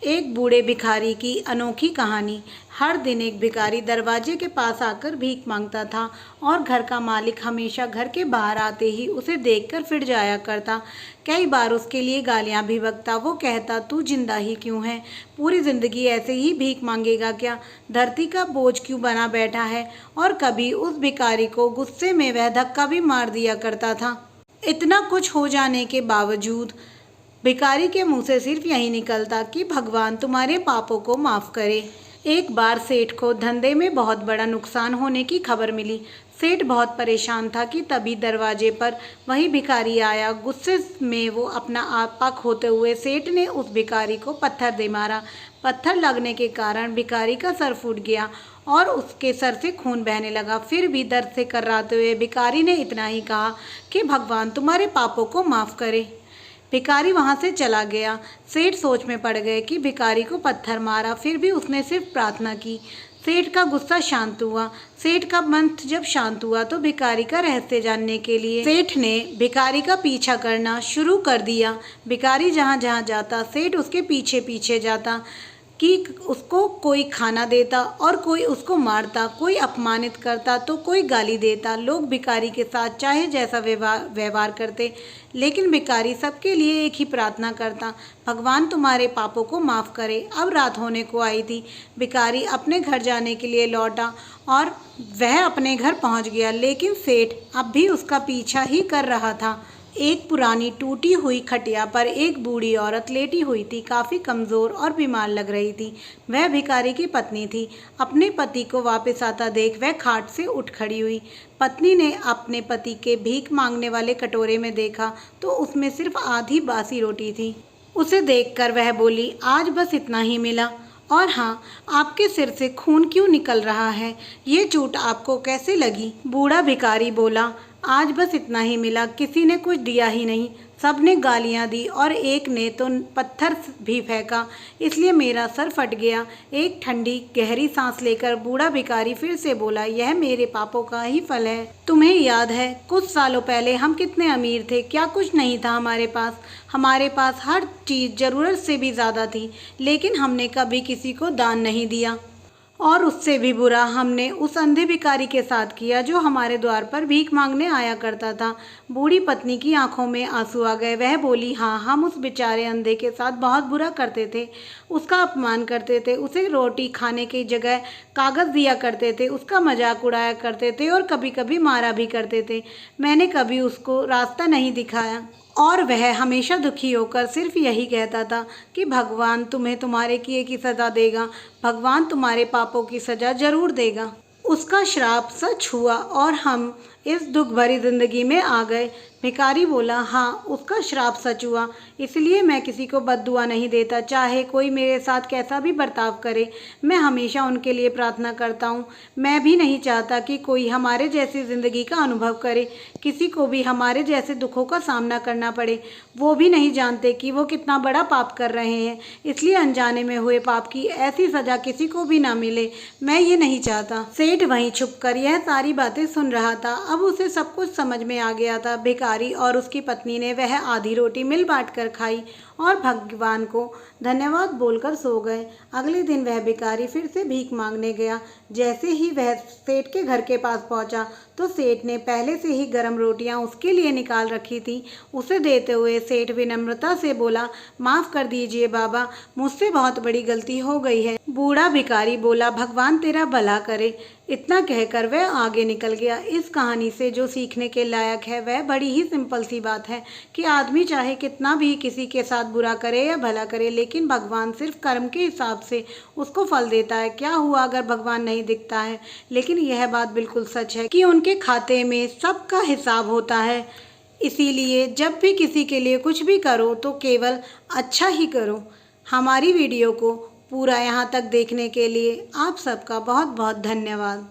एक बूढ़े भिखारी की अनोखी कहानी। हर दिन एक भिखारी दरवाजे के पास आकर भीख मांगता था और घर का मालिक हमेशा घर के बाहर आते ही उसे देखकर फिर जाया करता। कई बार उसके लिए गालियां भी बकता। वो कहता, तू जिंदा ही क्यों है? पूरी जिंदगी ऐसे ही भीख मांगेगा क्या? धरती का बोझ क्यों बना बैठा है? और कभी उस भिखारी को गुस्से में वह धक्का भी मार दिया करता था। इतना कुछ हो जाने के बावजूद भिखारी के मुंह से सिर्फ यही निकलता कि भगवान तुम्हारे पापों को माफ़ करे। एक बार सेठ को धंधे में बहुत बड़ा नुकसान होने की खबर मिली। सेठ बहुत परेशान था कि तभी दरवाजे पर वही भिखारी आया। गुस्से में वो अपना आपा खोते हुए सेठ ने उस भिखारी को पत्थर दे मारा। पत्थर लगने के कारण भिखारी का सर फूट गया और उसके सर से खून बहने लगा। फिर भी दर्द से कर्राते हुए भिखारी ने इतना ही कहा कि भगवान तुम्हारे पापों को माफ़ करे। भिखारी वहां से चला गया। सेठ सोच में पड़ गए कि भिखारी को पत्थर मारा, फिर भी उसने सिर्फ प्रार्थना की। सेठ का गुस्सा शांत हुआ। सेठ का मन जब शांत हुआ तो भिखारी का रहस्य जानने के लिए सेठ ने भिखारी का पीछा करना शुरू कर दिया। भिखारी जहाँ जहाँ जाता सेठ उसके पीछे पीछे जाता कि उसको कोई खाना देता और कोई उसको मारता, कोई अपमानित करता तो कोई गाली देता। लोग भिखारी के साथ चाहे जैसा व्यवहार करते, लेकिन भिखारी सबके लिए एक ही प्रार्थना करता, भगवान तुम्हारे पापों को माफ़ करे। अब रात होने को आई थी। भिखारी अपने घर जाने के लिए लौटा और वह अपने घर पहुंच गया, लेकिन सेठ अब भी उसका पीछा ही कर रहा था। एक पुरानी टूटी हुई खटिया पर एक बूढ़ी औरत लेटी हुई थी। काफ़ी कमज़ोर और बीमार लग रही थी। वह भिखारी की पत्नी थी। अपने पति को वापस आता देख वह खाट से उठ खड़ी हुई। पत्नी ने अपने पति के भीख मांगने वाले कटोरे में देखा तो उसमें सिर्फ आधी बासी रोटी थी। उसे देखकर वह बोली, आज बस इतना ही मिला। और हाँ, आपके सिर से खून क्यों निकल रहा है? ये चोट आपको कैसे लगी? बूढ़ा भिखारी बोला, आज बस इतना ही मिला, किसी ने कुछ दिया ही नहीं। सब ने गालियाँ दी और एक ने तो पत्थर भी फेंका, इसलिए मेरा सर फट गया। एक ठंडी गहरी सांस लेकर बूढ़ा भिखारी फिर से बोला, यह मेरे पापों का ही फल है। तुम्हें याद है कुछ सालों पहले हम कितने अमीर थे? क्या कुछ नहीं था हमारे पास? हमारे पास हर चीज़ ज़रूरत से भी ज़्यादा थी, लेकिन हमने कभी किसी को दान नहीं दिया। और उससे भी बुरा हमने उस अंधे भिखारी के साथ किया जो हमारे द्वार पर भीख मांगने आया करता था। बूढ़ी पत्नी की आंखों में आंसू आ गए। वह बोली, हाँ, हम उस बेचारे अंधे के साथ बहुत बुरा करते थे, उसका अपमान करते थे, उसे रोटी खाने की जगह कागज़ दिया करते थे, उसका मजाक उड़ाया करते थे और कभी कभी मारा भी करते थे। मैंने कभी उसको रास्ता नहीं दिखाया और वह हमेशा दुखी होकर सिर्फ यही कहता था कि भगवान तुम्हें तुम्हारे किए की सज़ा देगा, भगवान तुम्हारे पापों की सज़ा ज़रूर देगा। उसका श्राप सच हुआ और हम इस दुख भरी ज़िंदगी में आ गए। भिखारी बोला, हाँ, उसका श्राप सच हुआ, इसलिए मैं किसी को बद्दुआ नहीं देता, चाहे कोई मेरे साथ कैसा भी बर्ताव करे। मैं हमेशा उनके लिए प्रार्थना करता हूँ। मैं भी नहीं चाहता कि कोई हमारे जैसी ज़िंदगी का अनुभव करे, किसी को भी हमारे जैसे दुखों का सामना करना पड़े। वो भी नहीं जानते कि वो कितना बड़ा पाप कर रहे हैं, इसलिए अनजाने में हुए पाप की ऐसी सज़ा किसी को भी ना मिले। मैं ये नहीं चाहता। सेठ वहीं छुपकर यह सारी बातें सुन रहा था। अब उसे सब कुछ समझ में आ गया था। भिखारी और उसकी पत्नी ने वह आधी रोटी मिल बांट कर खाई और भगवान को धन्यवाद बोलकर सो गए। अगले दिन वह भिखारी फिर से भीख मांगने गया। जैसे ही वह सेठ के घर के पास पहुंचा तो सेठ ने पहले से ही गर्म रोटियां उसके लिए निकाल रखी थी। उसे देते हुए सेठ विनम्रता से बोला, माफ़ कर दीजिए बाबा, मुझसे बहुत बड़ी गलती हो गई है। बूढ़ा भिखारी बोला, भगवान तेरा भला करे। इतना कहकर वह आगे निकल गया। इस कहानी से जो सीखने के लायक है वह बड़ी ही सिंपल सी बात है कि आदमी चाहे कितना भी किसी के साथ बुरा करे या भला करे, लेकिन भगवान सिर्फ कर्म के हिसाब से उसको फल देता है। क्या हुआ अगर भगवान नहीं दिखता है? लेकिन यह बात बिल्कुल सच है कि उनके खाते में सबका हिसाब होता है। इसीलिए जब भी किसी के लिए कुछ भी करो तो केवल अच्छा ही करो। हमारी वीडियो को पूरा यहाँ तक देखने के लिए आप सबका बहुत बहुत धन्यवाद।